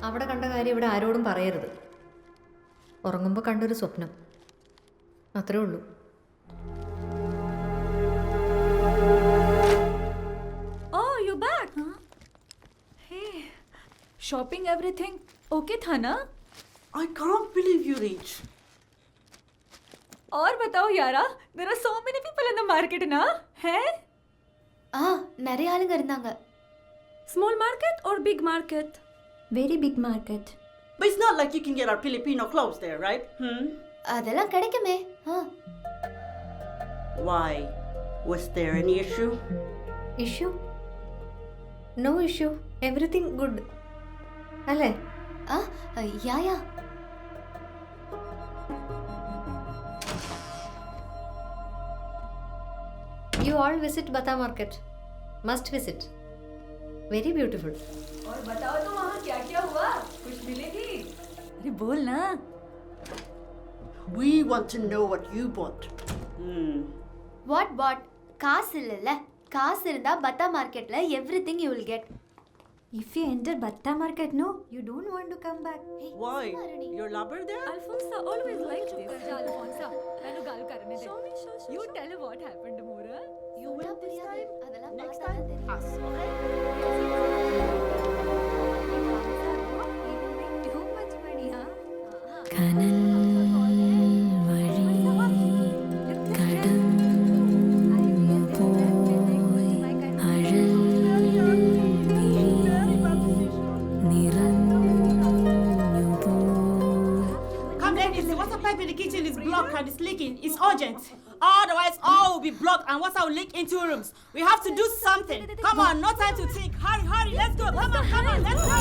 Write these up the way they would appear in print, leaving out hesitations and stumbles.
അവിടെ കണ്ട കാര്യം ഇവിടെ ആരോടും പറയരുത്. ഉറങ്ങുമ്പോൾ കണ്ടൊരു സ്വപ്നം, അത്രേ ഉള്ളൂ. Oh, you back? Huh? Hey, shopping everything okay था ना? I can't believe you reached. और बताओ यारा, there are so many people in the market ना? हैं? நிறைய ஆளுங்க இருந்தாங்க. Small market or big market? Very big market. But it's not like you can get our Filipino clothes there, right? அதெல்லாம் கிடைக்குமே. Why? Was there any issue? Issue? No issue, everything good അല്ലേ? Yeah You all visit Bata market. Must visit. Very beautiful. और बताओ तो वहाँ क्या क्या हुआ? कुछ मिलेगी? अरे बोल ना. We want to know what you bought. What? காசு இல்லல்ல. காசு இருந்தா பத்தா மார்க்கெட்ல everything you will get. If you enter Batta market, no, you don't want to come back. Hey, Why? Your lover there? Alfonso always likes this. Alfonso, मैंने गाल करने दे. You tell her what happened, Moora. You win this time. அதெல்லாம் Next பார்த்தா time, தெரியும். us, okay? Too much money, huh? Come let me see. Water pipe in the kitchen is blocked and it's leaking. It's urgent. Otherwise, all will be blocked and water will leak into rooms. We have to do something. Come on, no time to think. Hurry, let's go. Come on, let's go.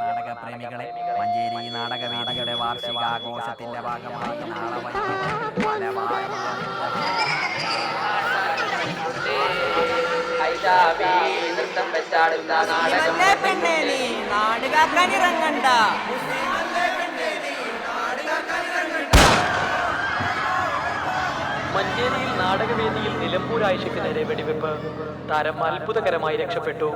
നാടകപ്രേമികളെ, Manjeri നാടകവേദിയുടെ വാർഷികാഘോഷത്തിന്റെ ഭാഗമായി നാളെ മഞ്ചേരിയിൽ നാടകവേദിയിൽ നിലമ്പൂർ ആയിഷയ്ക്ക് നേരെ വെടിവെപ്പ്. താരം അത്ഭുതകരമായി രക്ഷപ്പെട്ടു.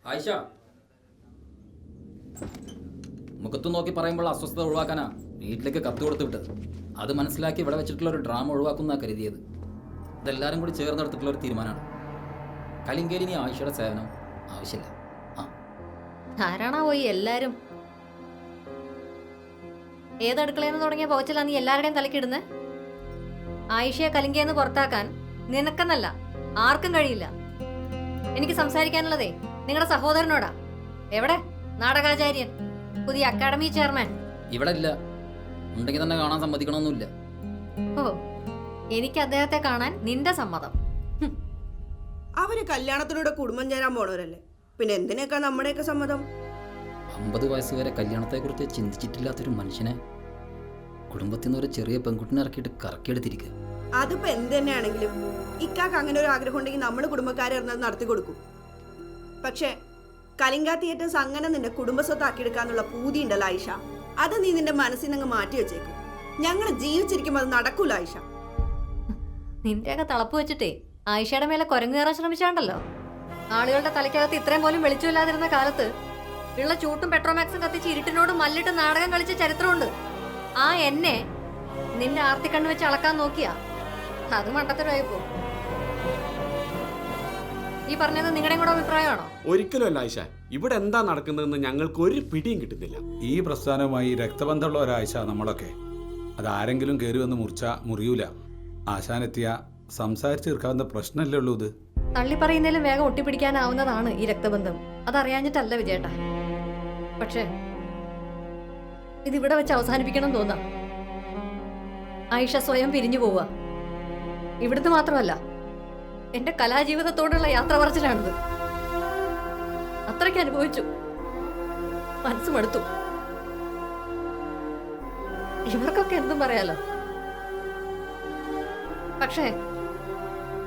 ആയിഷ, മുഖത്ത് നോക്കി പറയുമ്പോൾ അസ്വസ്ഥത ഒഴിവാക്കാനാ വീട്ടിലേക്ക് കത്ത് കൊടുത്തു വിട്ടത്. അത് മനസ്സിലാക്കി ഇവിടെ വെച്ചിട്ടുള്ള ഒരു ഡ്രാമ ഒഴിവാക്കുന്ന കരുതിയത്. ഇതെല്ലാവരും കൂടി ചേർന്നെടുത്തിട്ടുള്ള ഒരു തീരുമാനമാണ്. കലിങ്കേലിനി ആയിഷയുടെ സേവനം ആവശ്യമില്ല. ആരാണാ പോയി എല്ലാരും? ഏതടുക്കളയെന്ന് തുടങ്ങിയ പോച്ചലാ നീ എല്ലാവരുടെയും തലക്കിടുന്നത്? ആയിഷയെ കലിങ്കയെന്ന് പുറത്താക്കാൻ നിനക്കെന്നല്ല ആർക്കും കഴിയില്ല. എനിക്ക് സംസാരിക്കാനുള്ളതേ നിങ്ങളുടെ സഹോദരനോടാ. എവിടെ നാടകാചാര്യൻ, പുതിയ അക്കാഡമി ചെയർമാൻ? ഇവിടെ ഇല്ല. ഉണ്ടെങ്കിൽ തന്നെ കാണാൻ സമ്മതിക്കണമെന്നില്ല. ഓ, എനിക്ക് അദ്ദേഹത്തെ കാണാൻ നിന്റെ സമ്മതം. അവര് കല്യാണത്തിലൂടെ കുടുംബം ചേരാൻ പോണവരല്ലേ, പിന്നെ എന്തിനേക്കാ നമ്മുടെയൊക്കെ സമ്മതം? 50 വയസ്സ് വരെ കല്യാണത്തെക്കുറിച്ച് ചിന്തിച്ചിട്ടില്ലാത്തൊരു മനുഷ്യനെ കുടുംബത്തിൽ നിന്ന് ഒരു ചെറിയ പെൺകുട്ടിനെ ഇറക്കിയിട്ട് കറക്കിയെടുത്തിരിക്കുക. അതിപ്പോ എന്ത് തന്നെയാണെങ്കിലും ഇക്കാക്ക് അങ്ങനെ ഒരു ആഗ്രഹം ഉണ്ടെങ്കിൽ നമ്മൾ കുടുംബക്കാരെ ഇറന്നത് നടത്തി കൊടുക്കും. പക്ഷേ കലിംഗ തിയേറ്റേഴ്സ് അങ്ങനെ നിന്റെ കുടുംബസ്വത്താക്കിയെടുക്കാന്നുള്ള പൂതി ഉണ്ടല്ലോ ആയിഷ, അത് നീ നിന്റെ മനസ്സിൽ നിന്ന് മാറ്റി വെച്ചേക്കും. ഞങ്ങൾ ജീവിച്ചിരിക്കുമ്പോൾ അത് നടക്കൂല ആയിഷ. നിന്റെയൊക്കെ തളപ്പ് വെച്ചിട്ടേ ആയിഷയുടെ മേലെ കുരങ്ങ് കയറാൻ ശ്രമിച്ചാണ്ടല്ലോ. ആളുകളുടെ തലയ്ക്കകത്ത് ഇത്രയും പോലും വെളിച്ചമില്ലാതിരുന്ന കാലത്ത് ഉള്ള ചൂട്ടും പെട്രോമാക്സും കത്തിച്ച് ഇരുട്ടിനോട് മല്ലിട്ട് നാടകം കളിച്ച ചരിത്രമുണ്ട്. ആ എന്നെ നിന്റെ ആർത്തിക്കണ്ണ് വെച്ച് അളക്കാൻ നോക്കിയാ അത് മണ്ടത്തരമായിപ്പോ. ഈ പറഞ്ഞത് നിങ്ങളുടെയും കൂടെ അഭിപ്രായമാണോ? ഒരിക്കലും അല്ല ആയിഷ, ഇവിടെ എന്താ നടക്കുന്നതെന്ന് ഞങ്ങൾക്ക് ഒരു പിടിയും കിട്ടുന്നില്ല. ഈ പ്രസ്ഥാനവുമായി രക്തബന്ധമുള്ള ഒരാഴ്ച നമ്മളൊക്കെ, അതാരെങ്കിലും കയറി വന്ന് മുറിയൂല. ആശാനെത്തിയ സംസാരിച്ച് തീർക്കാവുന്ന പ്രശ്നമല്ലേ ഉള്ളൂ ഇത്. തള്ളി പറയുന്നതിലും വേഗം ഒട്ടിപ്പിടിക്കാനാവുന്നതാണ് ഈ രക്തബന്ധം. അതറിയാഞ്ഞിട്ടല്ല വിജയേട്ടാ. പക്ഷേ ഇതിവിടെ വെച്ച് അവസാനിപ്പിക്കണം തോന്നാം. ആയിഷ സ്വയം പിരിഞ്ഞു പോവുക. ഇവിടുന്ന് മാത്രമല്ല, എന്റെ കലാജീവിതത്തോടുള്ള യാത്ര പറച്ചിലാണിത്. അത്രയ്ക്ക് അനുഭവിച്ചു, മനസ്സ് മടുത്തു. ഇവർക്കൊക്കെ എന്തും പറയാലോ. പക്ഷേ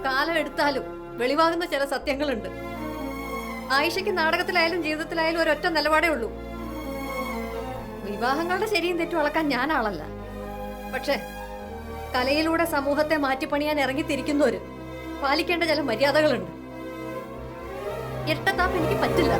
കാലം എടുത്താലും വെളിവാകുന്ന ചില സത്യങ്ങളുണ്ട്. ആയിഷയ്ക്ക് നാടകത്തിലായാലും ജീവിതത്തിലായാലും ഒരൊറ്റ നിലപാടേ ഉള്ളൂ. വിവാഹങ്ങളുടെ ശരിയും തെറ്റും അളക്കാൻ ഞാൻ ആളല്ല. പക്ഷെ കലയിലൂടെ സമൂഹത്തെ മാറ്റിപ്പണിയാൻ ഇറങ്ങിത്തിരിക്കുന്നവര് പാലിക്കേണ്ട ചില മര്യാദകളുണ്ട്. ഇരട്ടത്താപ്പ് എനിക്ക് പറ്റില്ല.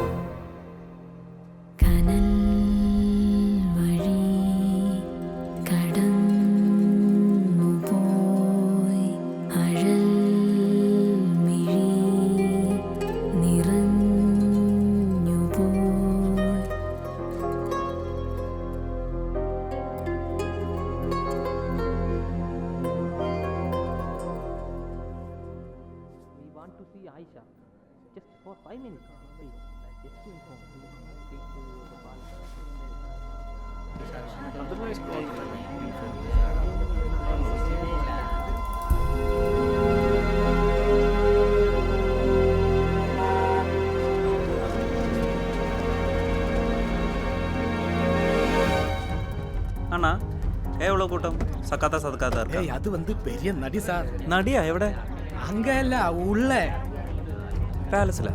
Aisha, just for 5 minutes, please. Just to inform. Speak to the அண்ணா எவ்வளோ கூட்டம் சக்காத்தா சதுக்காத்தா இருக்கா? அது வந்து பெரிய நடி சார். நடியா எവിടെ? அங்க இல்ல, உள்ள பேலஸ்ல.